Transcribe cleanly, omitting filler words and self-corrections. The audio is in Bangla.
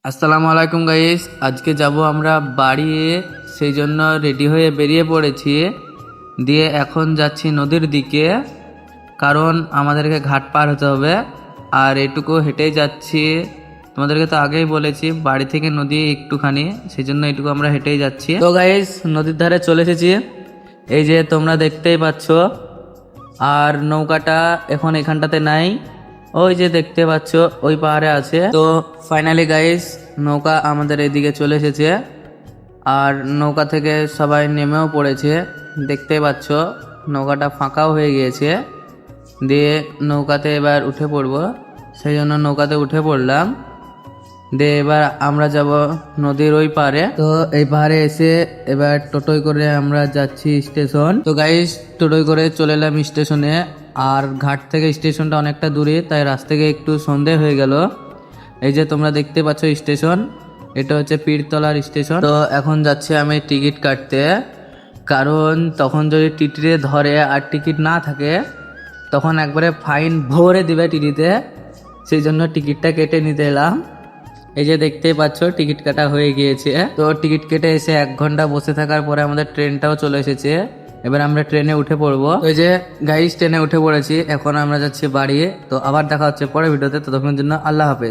আসসালামু আলাইকুম গাইস, আজকে যাব আমরা বাড়ি, সেই জন্য রেডি হয়ে বেরিয়ে পড়েছি। দিয়ে এখন যাচ্ছি নদীর দিকে, কারণ আমাদেরকে ঘাট পার হতে হবে। আর এটুকু হেঁটেই যাচ্ছি, তোমাদেরকে তো আগেই বলেছি বাড়ি থেকে নদী একটুখানি, সেই জন্য এটুকু আমরা হেঁটেই যাচ্ছি। তো গাইস, নদীর ধারে চলে এসেছি, এই যে তোমরা দেখতেই পাচ্ছ। আর নৌকাটা এখন এখানটাতে নাই, ওই যে দেখতে পাচ্ছ ওই পাহাড়ে আছে। তো ফাইনালি গাইস, নৌকা আমাদের এদিকে চলে এসেছে। আর নৌকা থেকে সবাই নেমেও পড়েছে, দেখতেই পাচ্ছ নৌকাটা ফাঁকাও হয়ে গিয়েছে। দিয়ে নৌকাতে এবার উঠে পড়বো, সেই জন্য নৌকাতে উঠে পড়লাম। দিয়ে এবার আমরা যাব নদীর ওই পারে। তো এই পাহাড়ে এসে এবার টোটোয় করে আমরা যাচ্ছি স্টেশন। তো গাইস, টোটোয় করে চলে এলাম স্টেশনে। আর ঘাট থেকে স্টেশনটা অনেকটা দূরে, তাই রাস্তা থেকে একটু সন্ধে হয়ে গেল। এই যে তোমরা দেখতে পাচ্ছ স্টেশন, এটা হচ্ছে পীরতলার স্টেশন। তো এখন যাচ্ছি আমি টিকিট কাটতে, কারণ তখন যদি টিটিতে ধরে আর টিকিট না থাকে তখন একবারে ফাইন ভরে দিবে টিটিতে, সেই জন্য টিকিটটা কেটে নিতে এলাম। এই যে দেখতেই পাচ্ছ টিকিট কাটা হয়ে গিয়েছে। তো টিকিট কেটে এসে 1 ঘন্টা বসে থাকার পরে আমাদের ট্রেনটাও চলে এসেছে। এবার আমরা ট্রেনে উঠে পড়বো। ওই যে গাইস, ট্রেনে উঠে পড়েছি, এখন আমরা যাচ্ছি বাড়ি। তো আবার দেখা হচ্ছে পরের ভিডিওতে, ততক্ষণের জন্য আল্লাহ হাফেজ।